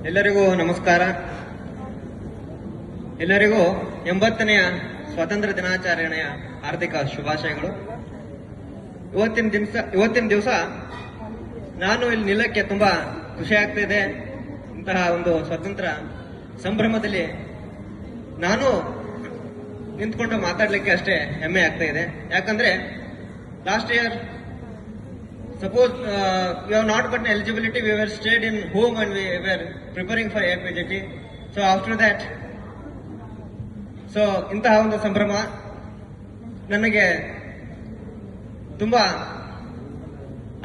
ಎಲ್ಲರಿಗೂ ನಮಸ್ಕಾರ. ಎಲ್ಲರಿಗೂ 80ನೆಯ ಸ್ವಾತಂತ್ರ್ಯ ದಿನಾಚರಣೆಯ ಹಾರ್ದಿಕ ಶುಭಾಶಯಗಳು. ಇವತ್ತಿನ ದಿವಸ ನಾನು ಇಲ್ಲಿ ನಿಲ್ಲಕ್ಕೆ ತುಂಬಾ ಖುಷಿ ಆಗ್ತಿದೆ. ಇಂತಹ ಒಂದು ಸ್ವಾತಂತ್ರ್ಯ ಸಂಭ್ರಮದಲ್ಲಿ ನಾನು ನಿಂತ್ಕೊಂಡು ಮಾತಾಡ್ಲಿಕ್ಕೆ ಅಷ್ಟೇ ಹೆಮ್ಮೆ ಆಗ್ತಾ ಇದೆ. ಯಾಕಂದ್ರೆ last year suppose we have not gotten eligibility, we were stayed in home and we were preparing for APJT. So after that, ಇಂತಹ ಒಂದು ಸಂಭ್ರಮ ನನಗೆ ತುಂಬಾ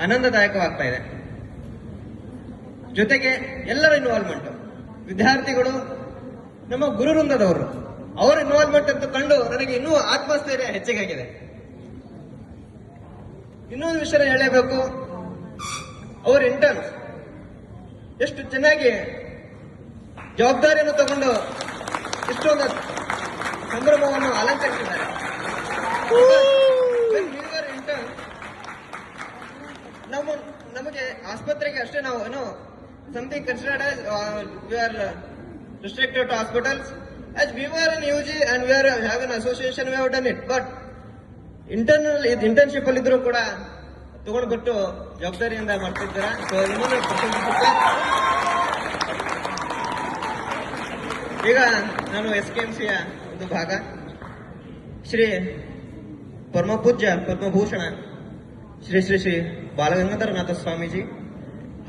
ಆನಂದದಾಯಕವಾಗ್ತಾ ಇದೆ. ಜೊತೆಗೆ ಎಲ್ಲರ ಇನ್ವಾಲ್ವ್ಮೆಂಟ್, ವಿದ್ಯಾರ್ಥಿಗಳು, ನಮ್ಮ ಗುರುವೃಂದದವರು, ಅವರ ಇನ್ವಾಲ್ವ್ಮೆಂಟ್ ಅಂತ ಕಂಡು ನನಗೆ ಇನ್ನೂ ಆತ್ಮಸ್ಥೈರ್ಯ ಹೆಚ್ಚಿಗಾಗಿದೆ. ಇನ್ನೊಂದು ವಿಷಯ ಹೇಳಬೇಕು, ಅವರ ಇಂಟರ್ನ್ಸ್ ಎಷ್ಟು ಚೆನ್ನಾಗಿ ಜವಾಬ್ದಾರಿಯನ್ನು ತಗೊಂಡು ಇಷ್ಟೊಂದು ಸಂಭ್ರಮವನ್ನು ಅಲಂಕರಿಸಿದ್ದಾರೆ. ಇಂಟರ್ನ್ ನಮಗೆ ಆಸ್ಪತ್ರೆಗೆ ಅಷ್ಟೇ ನಾವು ಏನೋ something considered as we are restricted to hospitals. As we are in UG and we are have an association, we have done it, but internship ಅಲ್ಲಿ ಇದ್ರು ಕೂಡ ತಗೊಂಡ್ಬಿಟ್ಟು ಜವಾಬ್ದಾರಿಯಿಂದ ಮಾಡ್ತಿದ್ದೀರಾ. ಈಗ ನಾನು SKMCಯ ಒಂದು ಭಾಗ, ಶ್ರೀ ಪರಮಪೂಜ್ಯ ಪದ್ಮಭೂಷಣ ಶ್ರೀ ಶ್ರೀ ಶ್ರೀ ಬಾಲಗಂಗಾಧರನಾಥ ಸ್ವಾಮೀಜಿ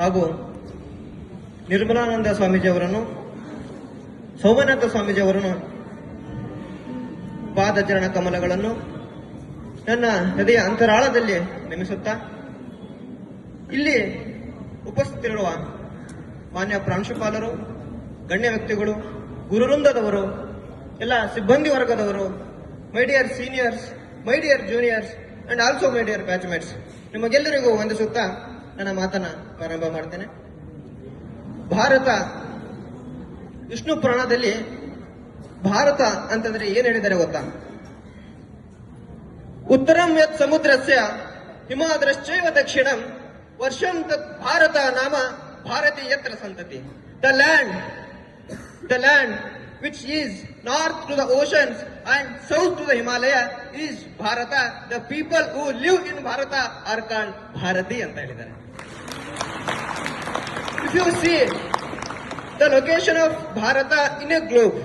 ಹಾಗೂ ನಿರ್ಮಲಾನಂದ ಸ್ವಾಮೀಜಿ ಅವರನ್ನು, ಸೋಮನಾಥ ಸ್ವಾಮೀಜಿ ಅವರನ್ನು ಪಾದಚರಣ ಕಮಲಗಳನ್ನು ನನ್ನ ಹೃದಯ ಅಂತರಾಳದಲ್ಲಿ ನೆಮಿಸುತ್ತಾ, ಇಲ್ಲಿ ಉಪಸ್ಥಿತರಿರುವ ಮಾನ್ಯ ಪ್ರಾಂಶುಪಾಲರು, ಗಣ್ಯ ವ್ಯಕ್ತಿಗಳು, ಗುರುವೃಂದದವರು, ಎಲ್ಲ ಸಿಬ್ಬಂದಿ ವರ್ಗದವರು, my dear seniors, my dear juniors and also my dear batchmates, ನಿಮಗೆಲ್ಲರಿಗೂ ವಂದಿಸುತ್ತಾ ನನ್ನ ಮಾತನ್ನ ಪ್ರಾರಂಭ ಮಾಡ್ತೇನೆ. ಭಾರತ, ವಿಷ್ಣು ಪುರಾಣದಲ್ಲಿ ಭಾರತ ಅಂತಂದ್ರೆ ಏನ್ ಹೇಳಿದ್ದಾರೆ ಗೊತ್ತಾ? ಉತ್ತರಂ ಯತ್ ಸಮುದ್ರಸ್ಯ ಹಿಮಾದ್ರಶ್ಚೈವ ದಕ್ಷಿಣಂ ವರ್ಷಂ ತತ್ ಭಾರತ ನಾಮ ಭಾರತಿ ಯತ್ರ ಸಂತತಿ. The land which is north to the oceans and south to the Himalaya is Bharat. The people who live in Bharat are called Bharati ಅಂತ ಹೇಳಿದ್ದಾರೆ. If you see the location of Bharat in a globe,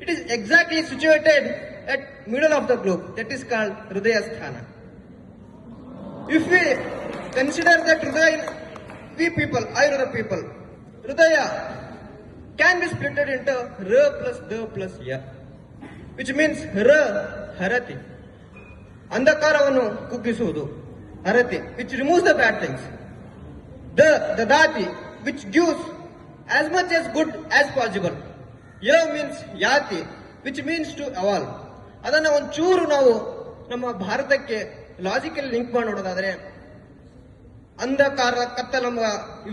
it is exactly situated at middle of the globe, that is called Hridaya Sthana. If we consider that Hridaya, we people, Ayurveda people, Hridaya can be split into Ra plus Da plus Ya, which means Ra, Harati, Andakaravannu kuggisuvudu, Harati, which removes the bad things. The Dati, which gives as much as good as possible. Ya means Yati, which means to evolve. ಅದನ್ನ ಒಂಚೂರು ನಾವು ನಮ್ಮ ಭಾರತಕ್ಕೆ logical link ಮಾಡಿ ನೋಡೋದಾದ್ರೆ, ಅಂಧಕಾರ ಕತ್ತಲ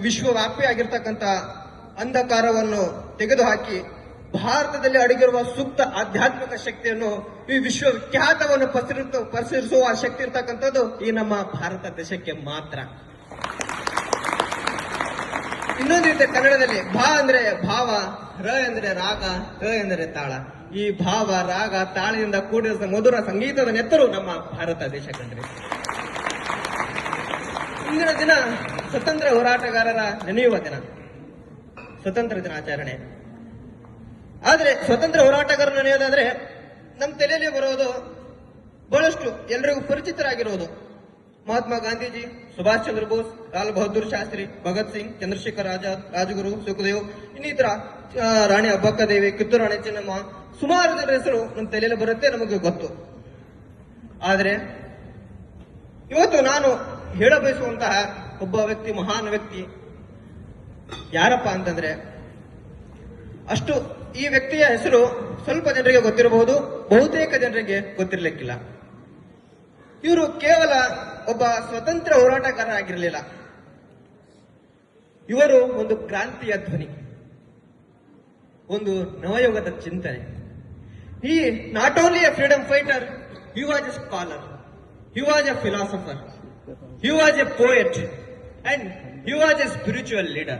ವಿಶ್ವವ್ಯಾಪಿ ಆಗಿರ್ತಕ್ಕಂಥ ಅಂಧಕಾರವನ್ನು ತೆಗೆದುಹಾಕಿ ಭಾರತದಲ್ಲಿ ಅಡಗಿರುವ ಸೂಕ್ತ ಆಧ್ಯಾತ್ಮಿಕ ಶಕ್ತಿಯನ್ನು, ಈ ವಿಶ್ವವಿಖ್ಯಾತವನ್ನು ಪಸರಿಸುವ ಶಕ್ತಿ ಇರ್ತಕ್ಕಂಥದ್ದು ಈ ನಮ್ಮ ಭಾರತ ದೇಶಕ್ಕೆ ಮಾತ್ರ. ಇನ್ನೊಂದು ರೀತಿ ಕನ್ನಡದಲ್ಲಿ ಭಾ ಅಂದ್ರೆ ಭಾವ, ರ ಅಂದ್ರೆ ರಾಗ, ತ ಅಂದ್ರೆ ತಾಳ. ಈ ಭಾವ, ರಾಗ, ತಾಳದಿಂದ ಕೂಡಿದ ಮಧುರ ಸಂಗೀತದ ನೆತ್ತರು ನಮ್ಮ ಭಾರತ ದೇಶ ಕಂಡ್ರಿ. ಇಂದಿನ ದಿನ ಸ್ವತಂತ್ರ ಹೋರಾಟಗಾರರ ನೆನೆಯುವ ದಿನ, ಸ್ವತಂತ್ರ ದಿನಾಚರಣೆ. ಆದ್ರೆ ಸ್ವತಂತ್ರ ಹೋರಾಟಗಾರರ ನೆನೆಯೋದಾದ್ರೆ ನಮ್ಮ ತಲೆಯಲ್ಲಿ ಬರೋದು ಬಹಳಷ್ಟು ಎಲ್ರಿಗೂ ಪರಿಚಿತರಾಗಿರೋದು ಮಹಾತ್ಮ ಗಾಂಧೀಜಿ, ಸುಭಾಷ್ ಚಂದ್ರ ಬೋಸ್, ಲಾಲ್ ಬಹದ್ದೂರ್ ಶಾಸ್ತ್ರಿ, ಭಗತ್ ಸಿಂಗ್, ಚಂದ್ರಶೇಖರ್ ಆಜಾದ್, ರಾಜಗುರು, ಸುಖದೇವ್, ಇನ್ನಿತರ ರಾಣಿ ಅಬ್ಬಕ್ಕದೇವಿ, ಕಿತ್ತೂರು ರಾಣಿ ಚೆನ್ನಮ್ಮ, ಸುಮಾರು ಜನರ ಹೆಸರು ನಮ್ಮ ತಲೆಯಲ್ಲಿ ಬರುತ್ತೆ, ನಮಗೆ ಗೊತ್ತು. ಆದ್ರೆ ಇವತ್ತು ನಾನು ಹೇಳಬಯಸುವಂತಹ ಒಬ್ಬ ವ್ಯಕ್ತಿ, ಮಹಾನ್ ವ್ಯಕ್ತಿ ಯಾರಪ್ಪ ಅಂತಂದ್ರೆ, ಅಷ್ಟು ಈ ವ್ಯಕ್ತಿಯ ಹೆಸರು ಸ್ವಲ್ಪ ಜನರಿಗೆ ಗೊತ್ತಿರಬಹುದು, ಬಹುತೇಕ ಜನರಿಗೆ ಗೊತ್ತಿರಲಿಕ್ಕಿಲ್ಲ. ಇವರು ಕೇವಲ ಒಬ್ಬ ಸ್ವತಂತ್ರ ಹೋರಾಟಗಾರ ಆಗಿರಲಿಲ್ಲ, ಇವರು ಒಂದು ಕ್ರಾಂತಿಯ ಧ್ವನಿ, ಒಂದು ನವಯುಗದ ಚಿಂತನೆ. He not only a freedom fighter, he was a scholar, he was a philosopher, he was a poet, and he was a spiritual leader.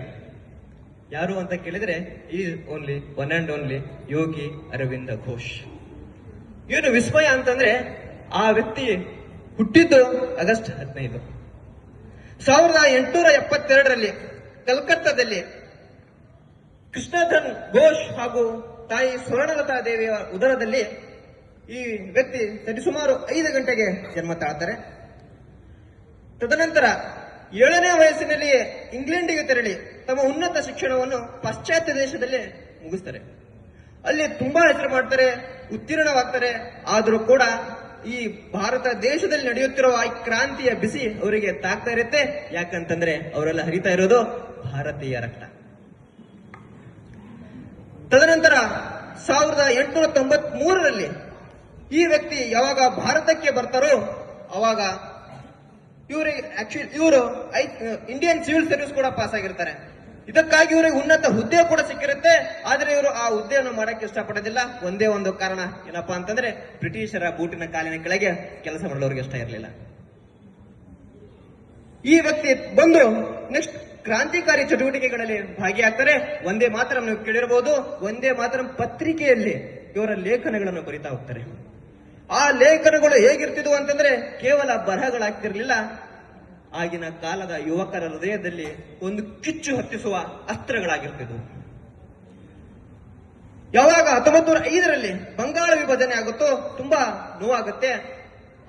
ಯಾರು ಅಂತ ಕೇಳಿದ್ರೆ ಈ only one and only Yogi Aurobindo Ghosh. ಏನು ವಿಸ್ಮಯ ಅಂತಂದ್ರೆ ಆ ವ್ಯಕ್ತಿ ಹುಟ್ಟಿದ್ದು ಆಗಸ್ಟ್ 15, 1872ರಲ್ಲಿ ಕಲ್ಕತ್ತಾದಲ್ಲಿ ಕೃಷ್ಣಧನ್ ಘೋಷ್ ಹಾಗೂ ತಾಯಿ ಸ್ವರ್ಣಲತಾ ದೇವಿಯ ಉದರದಲ್ಲಿ ಈ ವ್ಯಕ್ತಿ ಸರಿಸುಮಾರು 5 ಗಂಟೆಗೆ ಜನ್ಮ ತಾಳ್ತಾರೆ. ತದನಂತರ 7ನೇ ವಯಸ್ಸಿನಲ್ಲಿಯೇ ಇಂಗ್ಲೆಂಡಿಗೆ ತೆರಳಿ ತಮ್ಮ ಉನ್ನತ ಶಿಕ್ಷಣವನ್ನು ಪಾಶ್ಚಾತ್ಯ ದೇಶದಲ್ಲಿ ಮುಗಿಸ್ತಾರೆ. ಅಲ್ಲಿ ತುಂಬಾ ಹೆಸರು ಮಾಡ್ತಾರೆ, ಉತ್ತೀರ್ಣವಾಗ್ತಾರೆ. ಆದರೂ ಕೂಡ ಈ ಭಾರತ ದೇಶದಲ್ಲಿ ನಡೆಯುತ್ತಿರುವ ಈ ಕ್ರಾಂತಿಯ ಬಿಸಿ ಅವರಿಗೆ ತಾಗ್ತಾ ಇರುತ್ತೆ. ಯಾಕಂತಂದ್ರೆ ಅವರೆಲ್ಲ ಹರಿತಾ ಇರೋದು ಭಾರತೀಯ ರಕ್ತ. ತದನಂತರ 1893ರಲ್ಲಿ ಈ ವ್ಯಕ್ತಿ ಯಾವಾಗ ಭಾರತಕ್ಕೆ ಬರ್ತಾರೋ ಅವಾಗ ಇವರು ಇಂಡಿಯನ್ ಸಿವಿಲ್ ಸರ್ವಿಸ್ ಕೂಡ ಪಾಸ್ ಆಗಿರ್ತಾರೆ. ಇದಕ್ಕಾಗಿ ಇವರಿಗೆ ಉನ್ನತ ಹುದ್ದೆ ಕೂಡ ಸಿಕ್ಕಿರುತ್ತೆ. ಆದ್ರೆ ಇವರು ಆ ಹುದ್ದೆಯನ್ನು ಮಾಡಕ್ಕೆ ಇಷ್ಟಪಡೋದಿಲ್ಲ. ಒಂದೇ ಒಂದು ಕಾರಣ ಏನಪ್ಪಾ ಅಂತಂದ್ರೆ ಬ್ರಿಟಿಷರ ಬೂಟಿನ ಕಾಲಿನ ಕೆಳಗೆ ಕೆಲಸ ಮಾಡಲು ಇಷ್ಟ ಇರಲಿಲ್ಲ. ಈ ವ್ಯಕ್ತಿ ಬಂದು ನೆಕ್ಸ್ಟ್ ಕ್ರಾಂತಿಕಾರಿ ಚಟುವಟಿಕೆಗಳಲ್ಲಿ ಭಾಗಿಯಾಗ್ತಾರೆ. ಒಂದೇ ಮಾತ್ರ ನೀವು ಕೇಳಿರಬಹುದು, ಒಂದೇ ಮಾತ್ರ ಪತ್ರಿಕೆಯಲ್ಲಿ ಇವರ ಲೇಖನಗಳನ್ನು ಬರಿತಾ ಹೋಗ್ತಾರೆ. ಆ ಲೇಖನಗಳು ಹೇಗಿರ್ತಿದ್ವು ಅಂತಂದ್ರೆ ಕೇವಲ ಬರಹಗಳಾಗ್ತಿರ್ಲಿಲ್ಲ. ಆಗಿನ ಕಾಲದ ಯುವಕರ ಹೃದಯದಲ್ಲಿ ಒಂದು ಕಿಚ್ಚು ಹತ್ತಿಸುವ ಅಸ್ತ್ರಗಳಾಗಿರ್ತಿದ್ವು. ಯಾವಾಗ 1905ರಲ್ಲಿ ಬಂಗಾಳ ವಿಭಜನೆ ಆಗುತ್ತೋ ತುಂಬಾ ನೋವಾಗುತ್ತೆ.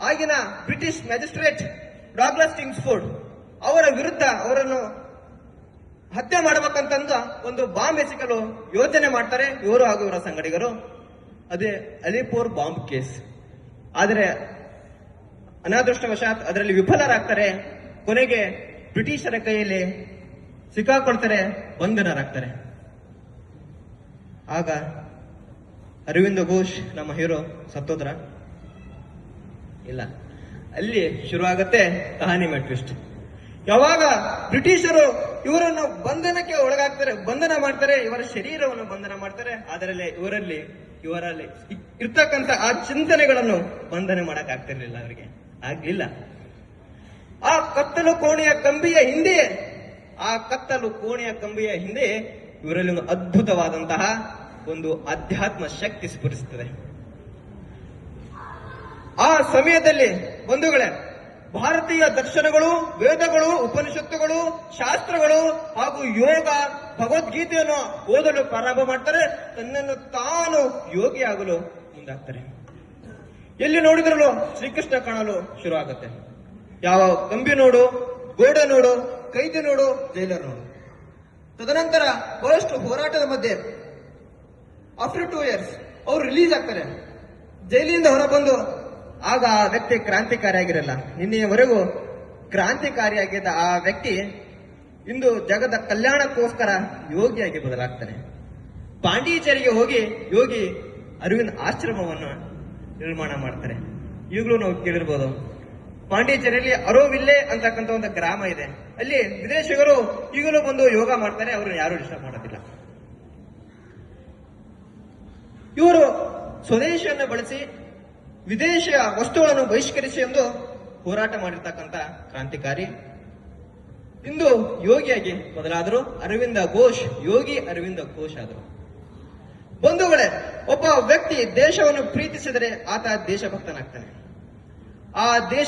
ಆಗಿನ ಬ್ರಿಟಿಷ್ ಮ್ಯಾಜಿಸ್ಟ್ರೇಟ್ ಡಾಗ್ಲಸ್ ಕಿಂಗ್ಸ್ಫೋರ್ಡ್ ಅವರ ವಿರುದ್ಧ ಅವರನ್ನು ಹತ್ಯೆ ಮಾಡಬೇಕಂತಂದ ಒಂದು ಬಾಂಬ್ ಎಸೆಯಲು ಯೋಚನೆ ಮಾಡ್ತಾರೆ ಇವರು ಹಾಗೂ ಇವರ ಸಂಗಡಿಗರು. ಅದೇ ಅಲಿಪೋರ್ ಬಾಂಬ್ ಕೇಸ್. ಆದರೆ ಅನಾದೃಷ್ಟವಶಾತ್ ಅದರಲ್ಲಿ ವಿಫಲರಾಗ್ತಾರೆ. ಕೊನೆಗೆ ಬ್ರಿಟಿಷರ ಕೈಯಲ್ಲಿ ಸಿಕ್ಕಾಕೊಳ್ತಾರೆ, ಬಂಧನರಾಗ್ತಾರೆ. ಆಗ ಅರವಿಂದ ಘೋಷ್ ನಮ್ಮ ಹೀರೋ ಸತ್ತೋದ್ರ ಇಲ್ಲ. ಅಲ್ಲಿ ಶುರುವಾಗತ್ತೆ ಕಹಾನಿ ಮೇಲೆ ಟ್ವಿಸ್ಟ್. ಯಾವಾಗ ಬ್ರಿಟಿಷರು ಇವರನ್ನು ಬಂಧನಕ್ಕೆ ಒಳಗಾಗ್ತಾರೆ, ಬಂಧನ ಮಾಡ್ತಾರೆ, ಇವರ ಶರೀರವನ್ನು ಬಂಧನ ಮಾಡ್ತಾರೆ. ಅದರಲ್ಲಿ ಇವರಲ್ಲಿ ಇರ್ತಕ್ಕಂಥ ಆ ಚಿಂತನೆಗಳನ್ನು ಬಂಧನ ಮಾಡಕ್ ಆಗ್ತಿರ್ಲಿಲ್ಲ, ಅವರಿಗೆ ಆಗ್ಲಿಲ್ಲ. ಆ ಕತ್ತಲು ಕೋಣೆಯ ಕಂಬಿಯ ಹಿಂದೆ ಇವರಲ್ಲಿ ಒಂದು ಅದ್ಭುತವಾದಂತಹ ಒಂದು ಅಧ್ಯಾತ್ಮ ಶಕ್ತಿ ಸ್ಫುರಿಸುತ್ತದೆ. ಆ ಸಮಯದಲ್ಲಿ ಬಂಧುಗಳೇ, ಭಾರತೀಯ ದರ್ಶನಗಳು, ವೇದಗಳು, ಉಪನಿಷತ್ತುಗಳು, ಶಾಸ್ತ್ರಗಳು ಹಾಗೂ ಯೋಗ, ಭಗವದ್ಗೀತೆಯನ್ನು ಓದಲು ಪ್ರಾರಂಭ ಮಾಡ್ತಾರೆ. ತನ್ನನ್ನು ತಾನು ಯೋಗಿಯಾಗಲು ಮುಂದಾಗ್ತಾರೆ. ಎಲ್ಲಿ ನೋಡಿದ್ರಲ್ಲೂ ಶ್ರೀಕೃಷ್ಣ ಕಾಣಲು ಶುರು ಆಗುತ್ತೆ. ಯಾವ ಕಂಬಿ ನೋಡು, ಗೋಡೆ ನೋಡು, ಕೈದಿ ನೋಡು, ಜೈಲರ್ ನೋಡು. ತದನಂತರ ಬಹಳಷ್ಟು ಹೋರಾಟದ ಮಧ್ಯೆ ಆಫ್ಟರ್ 2 years ಅವರು ರಿಲೀಸ್ ಆಗ್ತಾರೆ. ಜೈಲಿನಿಂದ ಹೊರಬಂದು ಆಗ ಆ ವ್ಯಕ್ತಿ ಕ್ರಾಂತಿಕಾರಿಯಾಗಿರಲ್ಲ. ನಿನ್ನೆಯವರೆಗೂ ಕ್ರಾಂತಿಕಾರಿಯಾಗಿದ್ದ ಆ ವ್ಯಕ್ತಿ ಇಂದು ಜಗದ ಕಲ್ಯಾಣಕ್ಕೋಸ್ಕರ ಯೋಗಿಯಾಗಿ ಬದಲಾಗ್ತಾನೆ. ಪಾಂಡಿಚೇರಿಗೆ ಹೋಗಿ ಯೋಗಿ ಅರವಿಂದ್ ಆಶ್ರಮವನ್ನು ನಿರ್ಮಾಣ ಮಾಡ್ತಾರೆ. ಈಗಲೂ ನಾವು ಕೇಳಿರ್ಬೋದು, ಪಾಂಡಿಚೇರಿಯಲ್ಲಿ ಅರೋವಿಲ್ಲೆ ಅಂತಕ್ಕಂಥ ಒಂದು ಗ್ರಾಮ ಇದೆ. ಅಲ್ಲಿ ವಿದೇಶಿಗರು ಈಗಲೂ ಬಂದು ಯೋಗ ಮಾಡ್ತಾರೆ. ಅವ್ರನ್ನ ಯಾರು ಡಿಸ್ಟರ್ಬ್ ಮಾಡೋದಿಲ್ಲ. ಇವರು ಸ್ವದೇಶಿಯನ್ನು ಬಳಸಿ ವಿದೇಶಿಯ ವಸ್ತುಗಳನ್ನು ಬಹಿಷ್ಕರಿಸಿ ಎಂದು ಹೋರಾಟ ಮಾಡಿರ್ತಕ್ಕಂಥ ಕ್ರಾಂತಿಕಾರಿ ಇಂದು ಯೋಗಿಯಾಗಿ ಬದಲಾದರು. ಅರವಿಂದ ಘೋಷ್ ಯೋಗಿ ಅರವಿಂದ ಘೋಷ್ ಆದರು. ಬಂಧುಗಳೇ, ಒಬ್ಬ ವ್ಯಕ್ತಿ ದೇಶವನ್ನು ಪ್ರೀತಿಸಿದರೆ ಆತ ದೇಶಭಕ್ತನಾಗ್ತಾನೆ. ಆ ದೇಶ